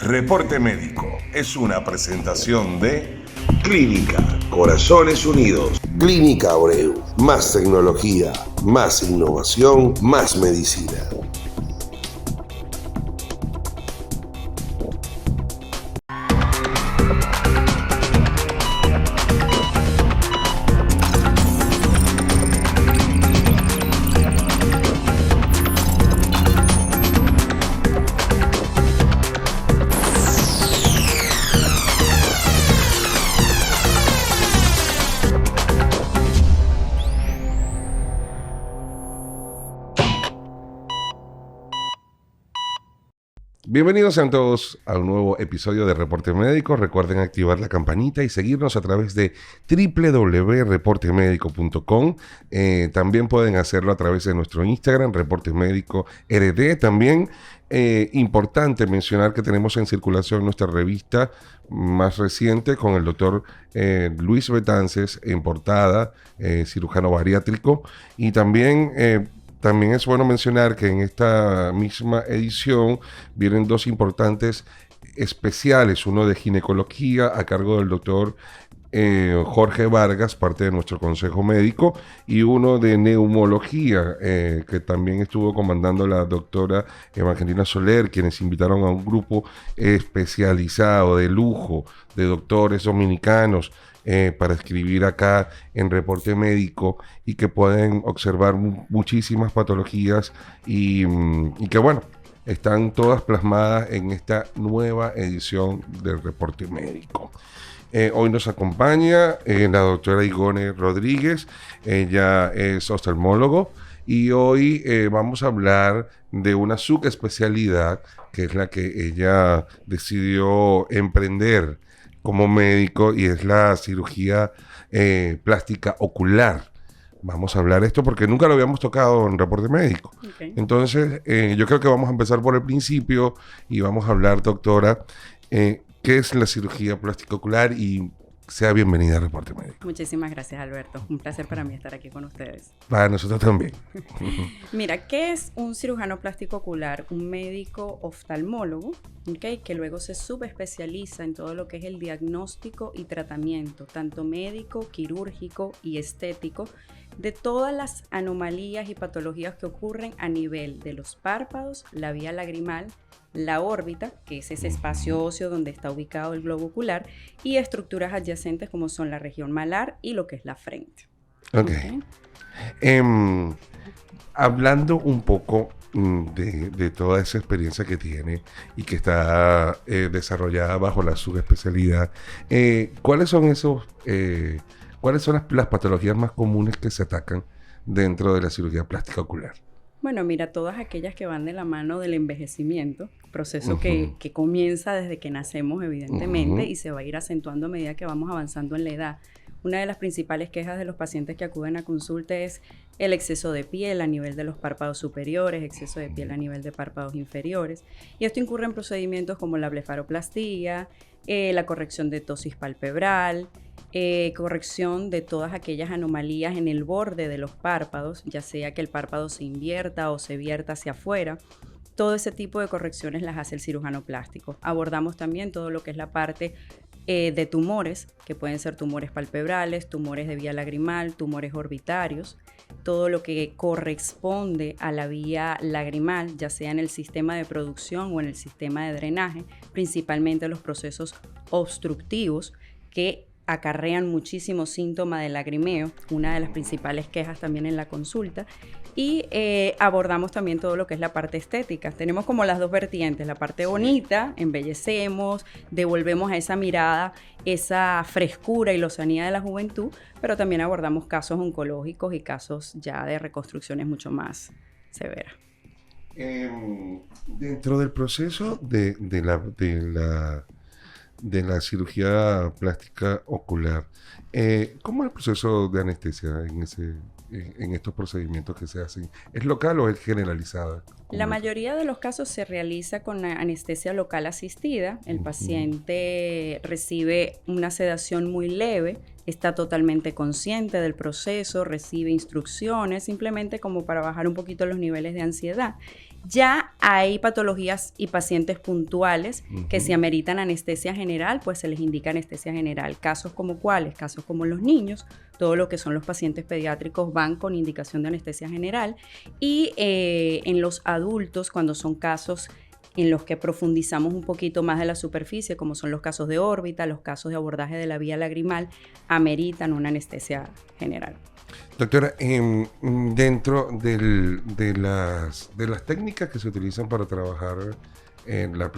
Reporte Médico es una presentación de Clínica Corazones Unidos. Clínica Abreu. Más tecnología, más innovación, más medicina. Bienvenidos sean todos a un nuevo episodio de Reporte Médico. Recuerden activar la campanita y seguirnos a través de www.reportemedico.com. También pueden hacerlo a través de nuestro Instagram, Reporte Médico RD. También importante mencionar que tenemos en circulación nuestra revista más reciente con el doctor Luis Betances en portada, cirujano bariátrico. Y también es bueno mencionar que en esta misma edición vienen dos importantes especiales, uno de ginecología a cargo del doctor Jorge Vargas, parte de nuestro consejo médico, y uno de neumología que también estuvo comandando la doctora Evangelina Soler, quienes invitaron a un grupo especializado de lujo de doctores dominicanos para escribir acá en Reporte Médico y que pueden observar muchísimas patologías y que bueno, están todas plasmadas en esta nueva edición del Reporte Médico. Hoy nos acompaña la doctora Igone Rodríguez. Ella es oftalmólogo y hoy vamos a hablar de una subespecialidad que es la que ella decidió emprender como médico y es la cirugía plástica ocular. Vamos a hablar de esto porque nunca lo habíamos tocado en Reporte Médico. Okay. Entonces, yo creo que vamos a empezar por el principio y vamos a hablar, doctora, ¿qué es la cirugía plástica ocular? Y sea bienvenida a Reporte Médico. Muchísimas gracias, Alberto. Un placer para mí estar aquí con ustedes. Para nosotros también. Mira, ¿qué es un cirujano plástico ocular? Un médico oftalmólogo, ¿okay? Que luego se subespecializa en todo lo que es el diagnóstico y tratamiento, tanto médico, quirúrgico y estético, de todas las anomalías y patologías que ocurren a nivel de los párpados, la vía lagrimal, la órbita, que es ese espacio óseo donde está ubicado el globo ocular, y estructuras adyacentes como son la región malar y lo que es la frente. Okay. Hablando un poco de toda esa experiencia que tiene y que está desarrollada bajo la subespecialidad, ¿cuáles son las patologías más comunes que se atacan dentro de la cirugía plástica ocular? Bueno, mira, todas aquellas que van de la mano del envejecimiento, proceso que comienza desde que nacemos, evidentemente, y se va a ir acentuando a medida que vamos avanzando en la edad. Una de las principales quejas de los pacientes que acuden a consulta es el exceso de piel a nivel de los párpados superiores, exceso de piel a nivel de párpados inferiores. Y esto incurre en procedimientos como la blefaroplastía, la corrección de ptosis palpebral, corrección de todas aquellas anomalías en el borde de los párpados, ya sea que el párpado se invierta o se vierta hacia afuera. Todo ese tipo de correcciones las hace el cirujano plástico. Abordamos también todo lo que es la parte de tumores, que pueden ser tumores palpebrales, tumores de vía lagrimal, tumores orbitarios, todo lo que corresponde a la vía lagrimal, ya sea en el sistema de producción o en el sistema de drenaje, principalmente los procesos obstructivos que acarrean muchísimo síntoma de lagrimeo, una de las principales quejas también en la consulta. Y abordamos también todo lo que es la parte estética. Tenemos como las dos vertientes, la parte bonita, embellecemos, devolvemos a esa mirada esa frescura y lozanía de la juventud, pero también abordamos casos oncológicos y casos ya de reconstrucciones mucho más severas. Dentro del proceso de la cirugía plástica ocular, ¿cómo es el proceso de anestesia en estos procedimientos que se hacen? ¿Es local o es generalizada? La mayoría de los casos se realiza con anestesia local asistida. El paciente recibe una sedación muy leve, está totalmente consciente del proceso, recibe instrucciones simplemente como para bajar un poquito los niveles de ansiedad. Ya hay patologías y pacientes puntuales que si ameritan anestesia general, pues se les indica anestesia general. Casos como cuáles, casos como los niños, todo lo que son los pacientes pediátricos van con indicación de anestesia general. Y en los adultos, cuando son casos en los que profundizamos un poquito más de la superficie, como son los casos de órbita, los casos de abordaje de la vía lagrimal, ameritan una anestesia general. Doctora, dentro de las técnicas que se utilizan para trabajar en la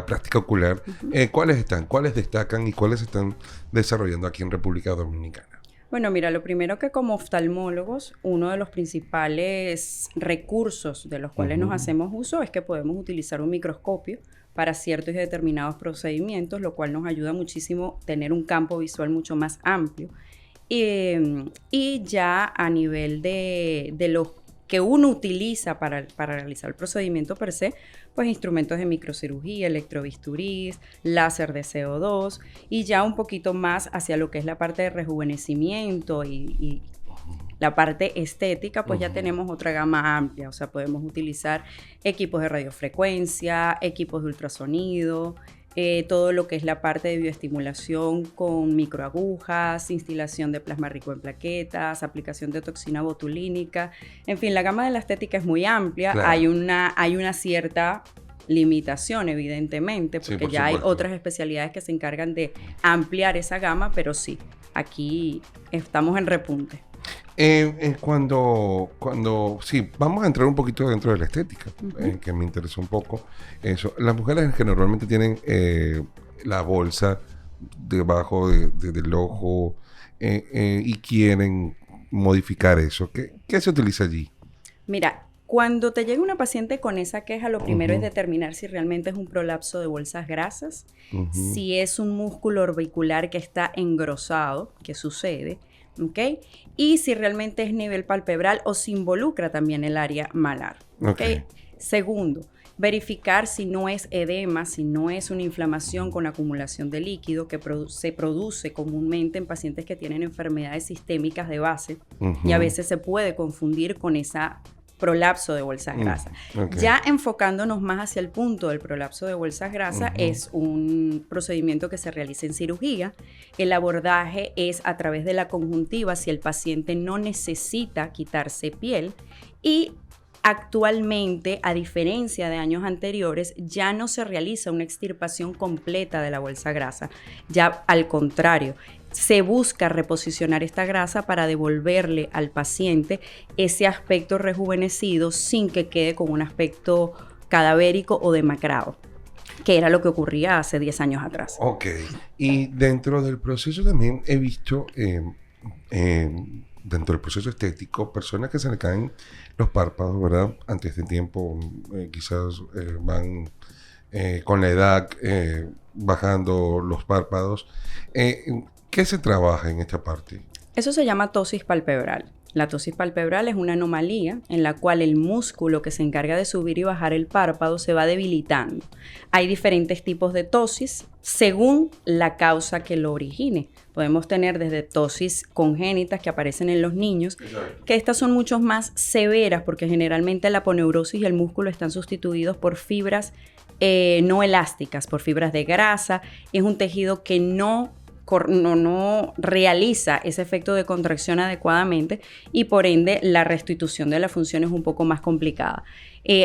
plástica ocular, ¿cuáles están? ¿Cuáles destacan y cuáles se están desarrollando aquí en República Dominicana? Bueno, mira, lo primero que como oftalmólogos, uno de los principales recursos de los cuales nos hacemos uso es que podemos utilizar un microscopio para ciertos y determinados procedimientos, lo cual nos ayuda muchísimo a tener un campo visual mucho más amplio. Y ya a nivel de lo que uno utiliza para realizar el procedimiento per se, pues instrumentos de microcirugía, electrobisturís, láser de CO2 y ya un poquito más hacia lo que es la parte de rejuvenecimiento y la parte estética, pues ya tenemos otra gama amplia, o sea, podemos utilizar equipos de radiofrecuencia, equipos de ultrasonido, todo lo que es la parte de bioestimulación con microagujas, instilación de plasma rico en plaquetas, aplicación de toxina botulínica. En fin, la gama de la estética es muy amplia. Claro. Hay una cierta limitación, evidentemente, porque sí, ya hay otras especialidades que se encargan de ampliar esa gama, pero sí, aquí estamos en repunte. Sí, vamos a entrar un poquito dentro de la estética, que me interesa un poco eso. Las mujeres que normalmente tienen la bolsa debajo del ojo y quieren modificar eso, ¿qué se utiliza allí? Mira, cuando te llega una paciente con esa queja, lo primero es determinar si realmente es un prolapso de bolsas grasas, si es un músculo orbicular que está engrosado, que sucede, ¿ok? Y si realmente es nivel palpebral o se involucra también el área malar, ¿ok? Segundo, verificar si no es edema, si no es una inflamación con acumulación de líquido que se produce comúnmente en pacientes que tienen enfermedades sistémicas de base y a veces se puede confundir con esa prolapso de bolsas grasas. Ya enfocándonos más hacia el punto del prolapso de bolsas grasas, es un procedimiento que se realiza en cirugía. El abordaje es a través de la conjuntiva si el paciente no necesita quitarse piel y actualmente, a diferencia de años anteriores, ya no se realiza una extirpación completa de la bolsa grasa. Ya al contrario, se busca reposicionar esta grasa para devolverle al paciente ese aspecto rejuvenecido sin que quede con un aspecto cadavérico o demacrado, que era lo que ocurría hace 10 años atrás. Ok. Y dentro del proceso también he visto, dentro del proceso estético, personas que se le caen los párpados, ¿verdad? Antes de tiempo, quizás van con la edad bajando los párpados. ¿Qué se trabaja en esta parte? Eso se llama tosis palpebral. La tosis palpebral es una anomalía en la cual el músculo que se encarga de subir y bajar el párpado se va debilitando. Hay diferentes tipos de tosis según la causa que lo origine. Podemos tener desde tosis congénitas que aparecen en los niños, que estas son mucho más severas porque generalmente la aponeurosis y el músculo están sustituidos por fibras no elásticas, por fibras de grasa. Es un tejido que no realiza ese efecto de contracción adecuadamente y por ende la restitución de la función es un poco más complicada.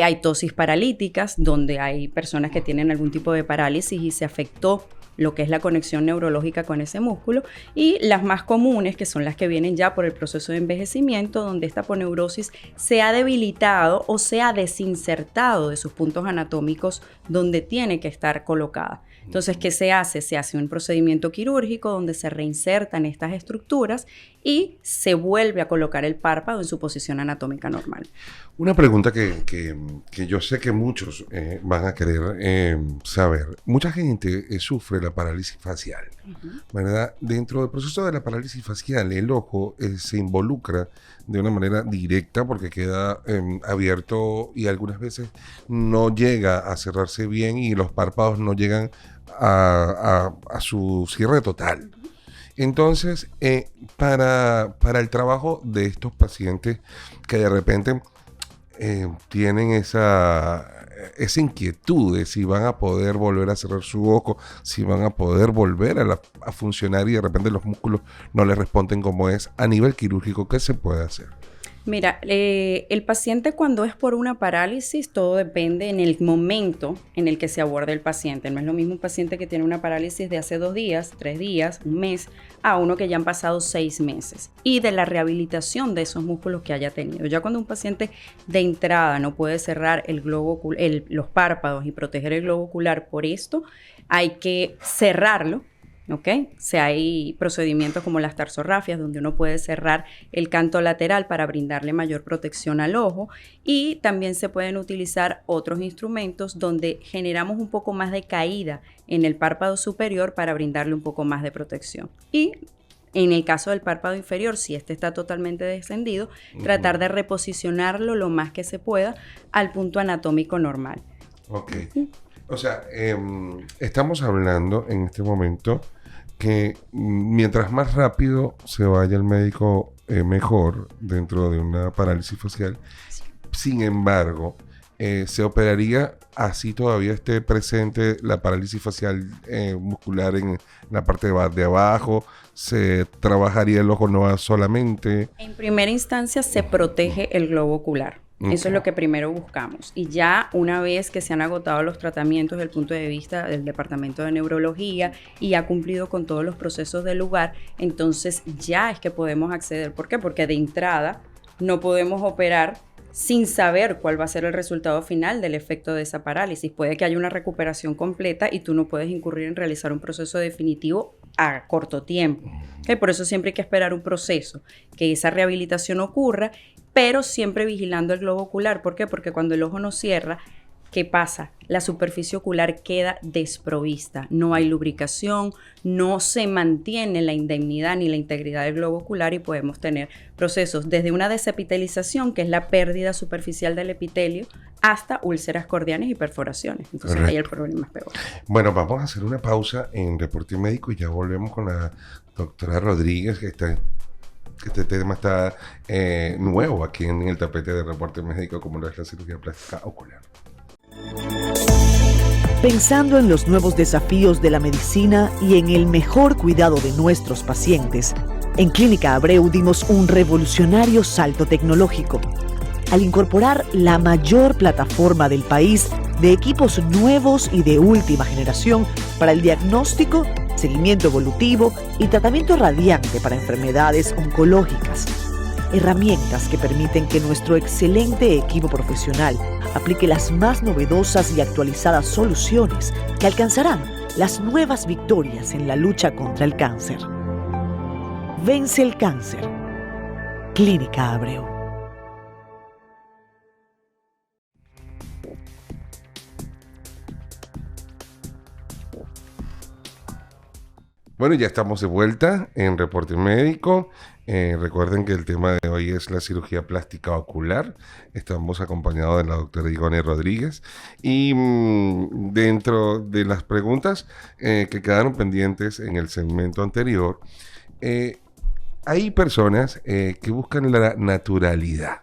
Hay tosis paralíticas donde hay personas que tienen algún tipo de parálisis y se afectó lo que es la conexión neurológica con ese músculo, y las más comunes, que son las que vienen ya por el proceso de envejecimiento, donde esta aponeurosis se ha debilitado o se ha desinsertado de sus puntos anatómicos donde tiene que estar colocada. Entonces, ¿qué se hace? Se hace un procedimiento quirúrgico donde se reinsertan estas estructuras y se vuelve a colocar el párpado en su posición anatómica normal. Una pregunta que yo sé que muchos van a querer saber. Mucha gente sufre la parálisis facial, ¿verdad? Dentro del proceso de la parálisis facial, el ojo se involucra de una manera directa porque queda abierto y algunas veces no llega a cerrarse bien y los párpados no llegan a su cierre total. Entonces, para el trabajo de estos pacientes que de repente tienen esa inquietud de si van a poder volver a cerrar su ojo, si van a poder volver a funcionar y de repente los músculos no les responden como es. A nivel quirúrgico, ¿qué se puede hacer? Mira, el paciente cuando es por una parálisis, todo depende en el momento en el que se aborda el paciente. No es lo mismo un paciente que tiene una parálisis de hace 2 días, 3 días, un mes, a uno que ya han pasado 6 meses. Y de la rehabilitación de esos músculos que haya tenido. Ya cuando un paciente de entrada no puede cerrar el globo los párpados y proteger el globo ocular por esto, hay que cerrarlo. ¿Ok? Hay procedimientos como las tarsorrafias, donde uno puede cerrar el canto lateral para brindarle mayor protección al ojo, y también se pueden utilizar otros instrumentos donde generamos un poco más de caída en el párpado superior para brindarle un poco más de protección. Y en el caso del párpado inferior, si este está totalmente descendido, tratar de reposicionarlo lo más que se pueda al punto anatómico normal. Ok. O sea, estamos hablando en este momento que mientras más rápido se vaya el médico, mejor dentro de una parálisis facial. Sin embargo, se operaría así todavía esté presente la parálisis facial muscular en la parte de abajo. Se trabajaría el ojo no solamente. En primera instancia se protege el globo ocular. Eso es lo que primero buscamos. Y ya una vez que se han agotado los tratamientos desde el punto de vista del Departamento de Neurología y ha cumplido con todos los procesos del lugar, entonces ya es que podemos acceder. ¿Por qué? Porque de entrada no podemos operar sin saber cuál va a ser el resultado final del efecto de esa parálisis. Puede que haya una recuperación completa y tú no puedes incurrir en realizar un proceso definitivo a corto tiempo. Por eso siempre hay que esperar un proceso, que esa rehabilitación ocurra, pero siempre vigilando el globo ocular. ¿Por qué? Porque cuando el ojo no cierra, ¿qué pasa? La superficie ocular queda desprovista. No hay lubricación, no se mantiene la indemnidad ni la integridad del globo ocular y podemos tener procesos desde una desepitelización, que es la pérdida superficial del epitelio, hasta úlceras cordiales y perforaciones. Entonces Correcto. ahí el problema es peor. Bueno, vamos a hacer una pausa en Reporte Médico y ya volvemos con la doctora Rodríguez, que este tema está nuevo aquí en el tapete de Reporte Médico, como lo es la cirugía plástica ocular. Pensando en los nuevos desafíos de la medicina y en el mejor cuidado de nuestros pacientes, en Clínica Abreu dimos un revolucionario salto tecnológico al incorporar la mayor plataforma del país de equipos nuevos y de última generación para el diagnóstico, seguimiento evolutivo y tratamiento radiante para enfermedades oncológicas. Herramientas que permiten que nuestro excelente equipo profesional aplique las más novedosas y actualizadas soluciones que alcanzarán las nuevas victorias en la lucha contra el cáncer. Vence el cáncer. Clínica Abreu. Bueno, ya estamos de vuelta en Reporte Médico. Recuerden que el tema de hoy es la cirugía plástica ocular. Estamos acompañados de la doctora Igone Rodríguez. Y dentro de las preguntas que quedaron pendientes en el segmento anterior, hay personas que buscan la naturalidad,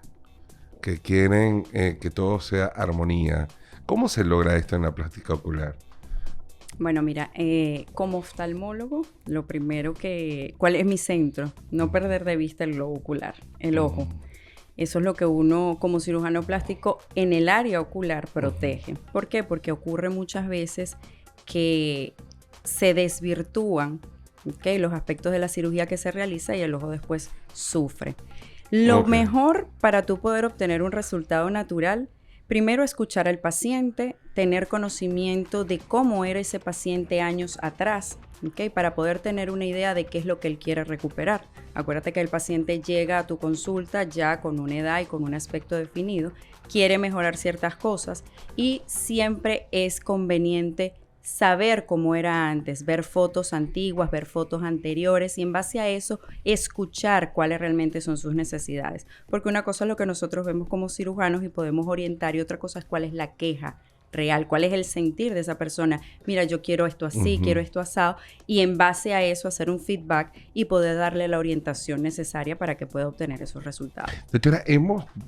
que quieren que todo sea armonía. ¿Cómo se logra esto en la plástica ocular? Bueno, mira, como oftalmólogo, lo primero ¿cuál es mi centro? No perder de vista el globo ocular, el ojo. Eso es lo que uno, como cirujano plástico, en el área ocular protege. ¿Por qué? Porque ocurre muchas veces que se desvirtúan, ¿okay?, los aspectos de la cirugía que se realiza y el ojo después sufre. Lo mejor para tú poder obtener un resultado natural, primero escuchar al paciente, tener conocimiento de cómo era ese paciente años atrás, ¿okay?, para poder tener una idea de qué es lo que él quiere recuperar. Acuérdate que el paciente llega a tu consulta ya con una edad y con un aspecto definido, quiere mejorar ciertas cosas y siempre es conveniente saber cómo era antes, ver fotos antiguas, ver fotos anteriores y en base a eso escuchar cuáles realmente son sus necesidades. Porque una cosa es lo que nosotros vemos como cirujanos y podemos orientar y otra cosa es cuál es la queja real, cuál es el sentir de esa persona. Mira, yo quiero esto así, quiero esto asado, y en base a eso hacer un feedback y poder darle la orientación necesaria para que pueda obtener esos resultados. Doctora,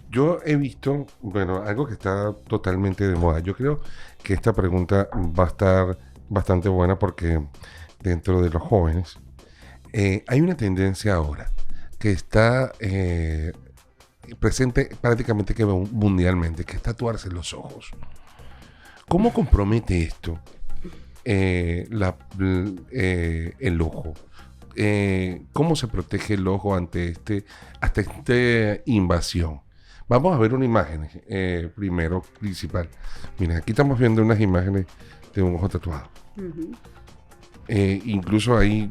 yo he visto, bueno, algo que está totalmente de moda. Yo creo que esta pregunta va a estar bastante buena porque dentro de los jóvenes hay una tendencia ahora que está presente prácticamente que mundialmente, que es tatuarse los ojos. ¿Cómo compromete esto el ojo? ¿Cómo se protege el ojo ante esta invasión? Vamos a ver una imagen primero, principal. Mira, aquí estamos viendo unas imágenes de un ojo tatuado. Incluso hay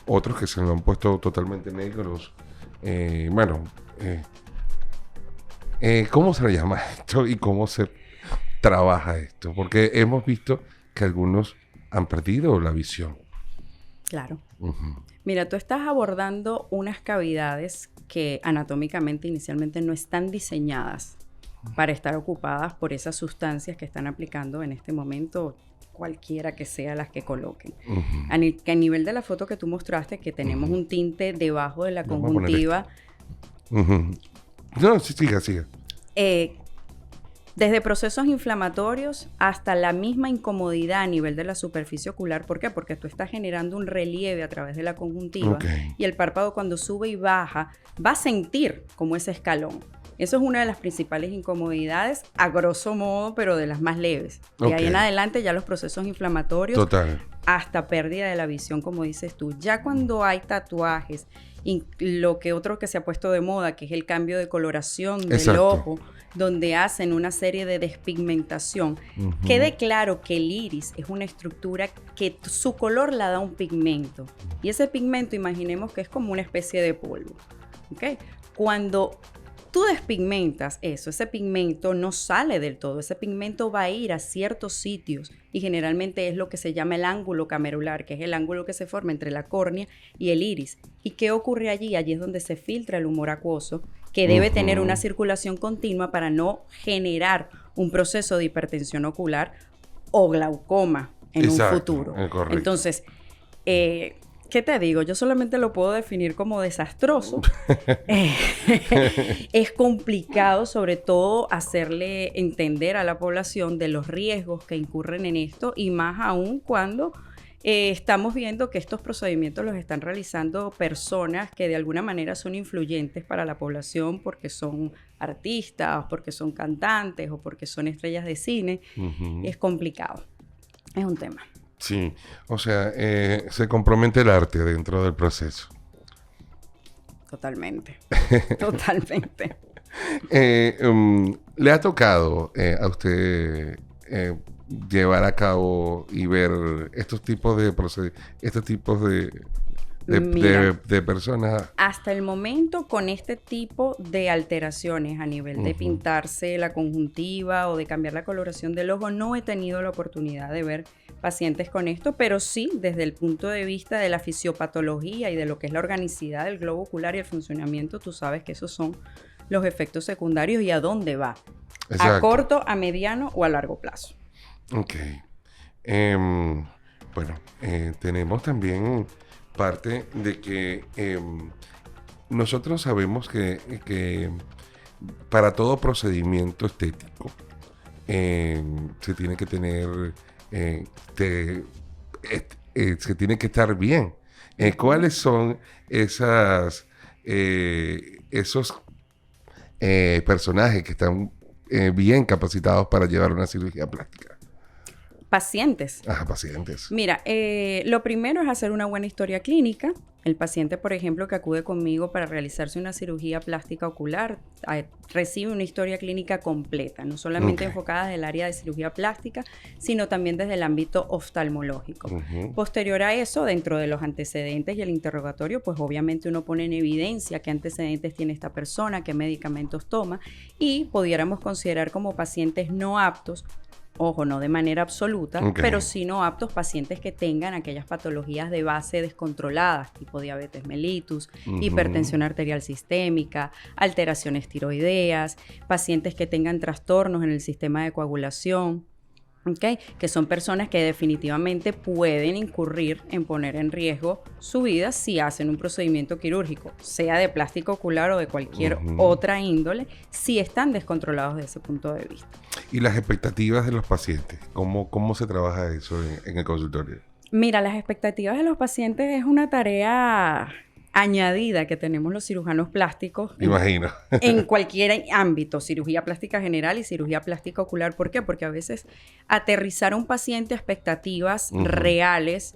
otros que se lo han puesto totalmente negros. ¿Cómo se le llama esto y cómo se trabaja esto? Porque hemos visto que algunos han perdido la visión. Claro. Mira, tú estás abordando unas cavidades que anatómicamente inicialmente no están diseñadas para estar ocupadas por esas sustancias que están aplicando en este momento, cualquiera que sea las que coloquen. A nivel de la foto que tú mostraste, que tenemos un tinte debajo de la conjuntiva. No, siga. Desde procesos inflamatorios hasta la misma incomodidad a nivel de la superficie ocular. ¿Por qué? Porque tú estás generando un relieve a través de la conjuntiva y el párpado cuando sube y baja va a sentir como ese escalón. Eso es una de las principales incomodidades, a grosso modo, pero de las más leves. De ahí en adelante ya los procesos inflamatorios hasta pérdida de la visión, como dices tú. Ya cuando hay tatuajes, lo que otro que se ha puesto de moda, que es el cambio de coloración del ojo, donde hacen una serie de despigmentación. Quede claro que el iris es una estructura que su color la da un pigmento. Y ese pigmento, imaginemos que es como una especie de polvo. Cuando tú despigmentas eso, ese pigmento no sale del todo, ese pigmento va a ir a ciertos sitios y generalmente es lo que se llama el ángulo camerular, que es el ángulo que se forma entre la córnea y el iris. ¿Y qué ocurre allí? Allí es donde se filtra el humor acuoso, que debe tener una circulación continua para no generar un proceso de hipertensión ocular o glaucoma en un futuro. Entonces, ¿qué te digo? Yo solamente lo puedo definir como desastroso. Es complicado, sobre todo, hacerle entender a la población de los riesgos que incurren en esto, y más aún cuando estamos viendo que estos procedimientos los están realizando personas que de alguna manera son influyentes para la población porque son artistas, porque son cantantes o porque son estrellas de cine. Es complicado. Es un tema. Sí, o sea, se compromete el arte dentro del proceso. Totalmente, totalmente. ¿Le ha tocado a usted llevar a cabo y ver estos tipos de de personas? Hasta el momento, con este tipo de alteraciones a nivel de pintarse la conjuntiva o de cambiar la coloración del ojo, no he tenido la oportunidad de ver pacientes con esto, pero sí desde el punto de vista de la fisiopatología y de lo que es la organicidad del globo ocular y el funcionamiento, tú sabes que esos son los efectos secundarios y a dónde va. Exacto. A corto, a mediano o a largo plazo. Ok. Tenemos también parte de que nosotros sabemos que para todo procedimiento estético se tiene que tener, se tiene que estar bien. ¿Cuáles son esos personajes que están bien capacitados para llevar una cirugía plástica? Pacientes. Pacientes. Mira, lo primero es hacer una buena historia clínica. El paciente, por ejemplo, que acude conmigo para realizarse una cirugía plástica ocular, recibe una historia clínica completa, no solamente enfocada desde el área de cirugía plástica, sino también desde el ámbito oftalmológico. Posterior a eso, dentro de los antecedentes y el interrogatorio, pues obviamente uno pone en evidencia qué antecedentes tiene esta persona, qué medicamentos toma, y pudiéramos considerar como pacientes no aptos Ojo, no de manera absoluta, Ok. pero sí no aptos pacientes que tengan aquellas patologías de base descontroladas, tipo diabetes mellitus, Ujú. hipertensión arterial sistémica, alteraciones tiroideas, pacientes que tengan trastornos en el sistema de coagulación. ¿Ok? Que son personas que definitivamente pueden incurrir en poner en riesgo su vida si hacen un procedimiento quirúrgico, sea de plástico ocular o de cualquier otra índole, si están descontrolados desde ese punto de vista. Y las expectativas de los pacientes, ¿cómo se trabaja eso en el consultorio? Mira, las expectativas de los pacientes es una tarea añadida que tenemos los cirujanos plásticos Imagino. en cualquier ámbito, cirugía plástica general y cirugía plástica ocular. ¿Por qué? Porque a veces aterrizar a un paciente a expectativas reales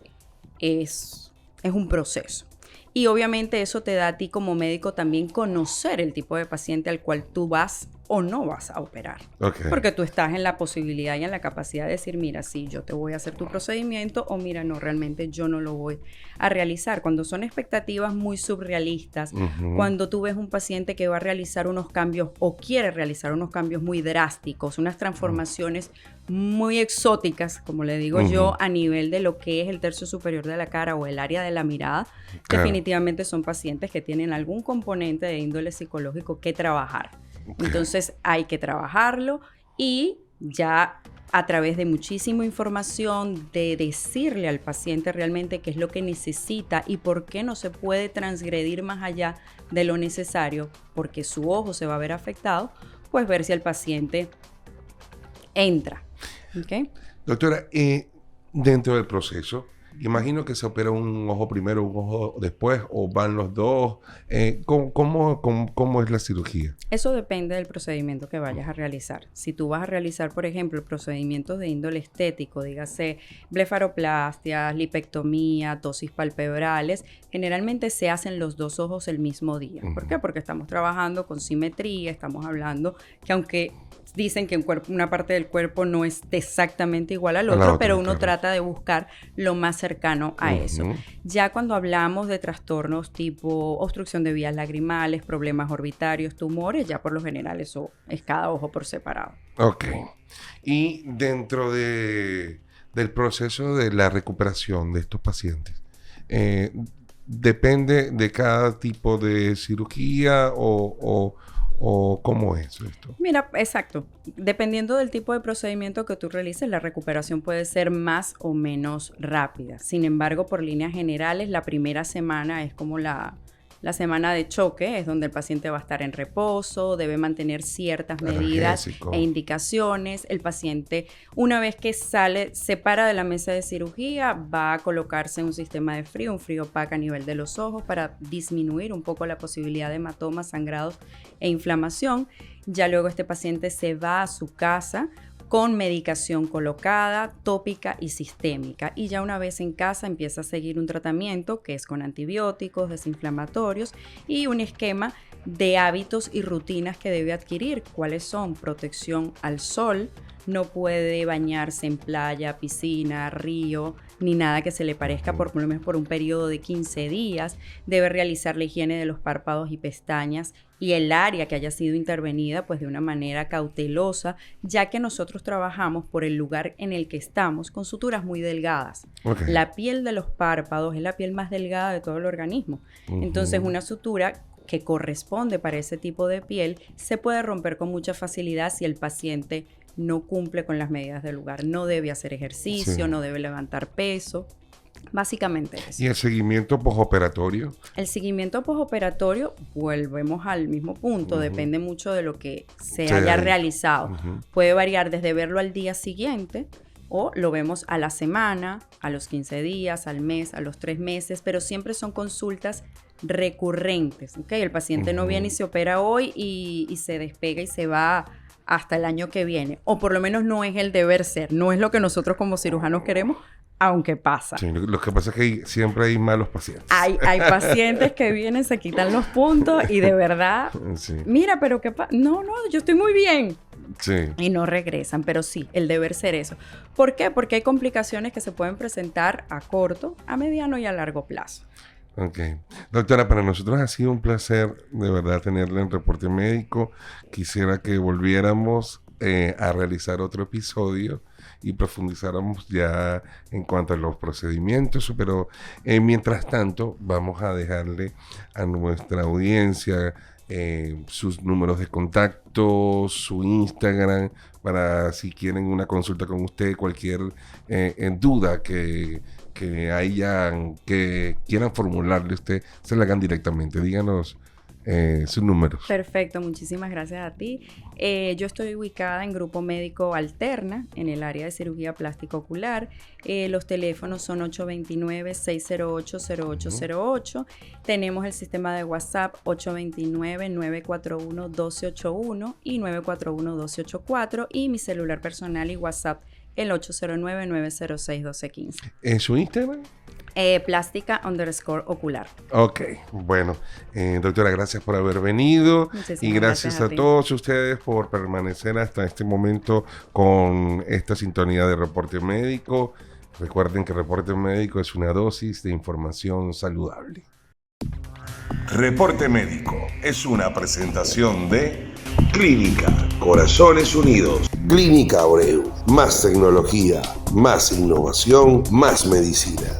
es un proceso. Y obviamente eso te da a ti como médico también conocer el tipo de paciente al cual tú vas o no vas a operar. Okay. Porque tú estás en la posibilidad y en la capacidad de decir, mira, sí, yo te voy a hacer tu procedimiento, o mira, no, realmente yo no lo voy a realizar. Cuando son expectativas muy surrealistas, cuando tú ves un paciente que va a realizar unos cambios o quiere realizar unos cambios muy drásticos, unas transformaciones muy exóticas, como le digo yo, a nivel de lo que es el tercio superior de la cara o el área de la mirada, claro, definitivamente son pacientes que tienen algún componente de índole psicológico que trabajar. Okay. Entonces hay que trabajarlo y ya a través de muchísima información, de decirle al paciente realmente qué es lo que necesita y por qué no se puede transgredir más allá de lo necesario, porque su ojo se va a ver afectado, pues ver si el paciente entra. ¿Okay? Doctora, dentro del proceso, imagino que se opera un ojo primero, un ojo después, o van los dos. ¿Cómo es la cirugía? Eso depende del procedimiento que vayas a realizar. Si tú vas a realizar, por ejemplo, procedimientos de índole estético, dígase blefaroplastias, lipectomía, dosis palpebrales, generalmente se hacen los dos ojos el mismo día. ¿Por qué? Porque estamos trabajando con simetría, estamos hablando que aunque dicen que una parte del cuerpo no es exactamente igual al otro, pero uno trata de buscar lo más cercano a eso. Ya cuando hablamos de trastornos tipo obstrucción de vías lagrimales, problemas orbitarios, tumores, ya por lo general eso es cada ojo por separado. Ok. Y dentro del proceso de la recuperación de estos pacientes, ¿depende de cada tipo de cirugía o cómo es esto? Mira, exacto. Dependiendo del tipo de procedimiento que tú realices, la recuperación puede ser más o menos rápida. Sin embargo, por líneas generales, la primera semana es como la semana de choque, es donde el paciente va a estar en reposo, debe mantener ciertas medidas e indicaciones. El paciente, una vez que se para de la mesa de cirugía, va a colocarse un sistema de frío, un frío pack a nivel de los ojos para disminuir un poco la posibilidad de hematomas, sangrados e inflamación. Ya luego este paciente se va a su casa con medicación colocada, tópica y sistémica. Y ya una vez en casa empieza a seguir un tratamiento que es con antibióticos, desinflamatorios y un esquema de hábitos y rutinas que debe adquirir. ¿Cuáles son? Protección al sol. No puede bañarse en playa, piscina, río, ni nada que se le parezca por lo menos por un periodo de 15 días. Debe realizar la higiene de los párpados y pestañas y el área que haya sido intervenida pues de una manera cautelosa, ya que nosotros trabajamos por el lugar en el que estamos con suturas muy delgadas. Okay. La piel de los párpados es la piel más delgada de todo el organismo. Entonces una sutura que corresponde para ese tipo de piel se puede romper con mucha facilidad si el paciente no cumple con las medidas del lugar. No debe hacer ejercicio, no debe levantar peso. Básicamente eso. ¿Y el seguimiento postoperatorio? El seguimiento postoperatorio, volvemos al mismo punto, depende mucho de lo que se haya realizado. Puede variar desde verlo al día siguiente o lo vemos a la semana, a los 15 días, al mes, a los 3 meses, pero siempre son consultas recurrentes. ¿Okay? El paciente no viene y se opera hoy y se despega y se va hasta el año que viene, o por lo menos no es el deber ser, no es lo que nosotros como cirujanos queremos, aunque pasa. Sí, lo que pasa es que siempre hay malos pacientes. Hay pacientes que vienen, se quitan los puntos y de verdad, mira, pero qué pasa, no, yo estoy muy bien. Sí. Y no regresan, pero sí, el deber ser eso. ¿Por qué? Porque hay complicaciones que se pueden presentar a corto, a mediano y a largo plazo. Ok. Doctora, para nosotros ha sido un placer de verdad tenerla en Reporte Médico. Quisiera que volviéramos a realizar otro episodio y profundizáramos ya en cuanto a los procedimientos, pero mientras tanto vamos a dejarle a nuestra audiencia sus números de contacto, su Instagram, para si quieren una consulta con usted, cualquier duda que quieran formularle a usted, se la hagan directamente. Díganos sus números. Perfecto, muchísimas gracias a ti. Yo estoy ubicada en Grupo Médico Alterna, en el área de cirugía plástica ocular. Los teléfonos son 829-608-0808. Tenemos el sistema de WhatsApp 829-941-1281 y 941-1284, y mi celular personal y WhatsApp el 809-906-1215. ¿En su Instagram? Plástica_ocular. Ok, bueno, doctora, gracias por haber venido. Muchísimas y gracias a todos ustedes por permanecer hasta este momento con esta sintonía de Reporte Médico. Recuerden que Reporte Médico es una dosis de información saludable. Reporte Médico es una presentación de Clínica Corazones Unidos. Clínica Abreu. Más tecnología, más innovación, más medicina.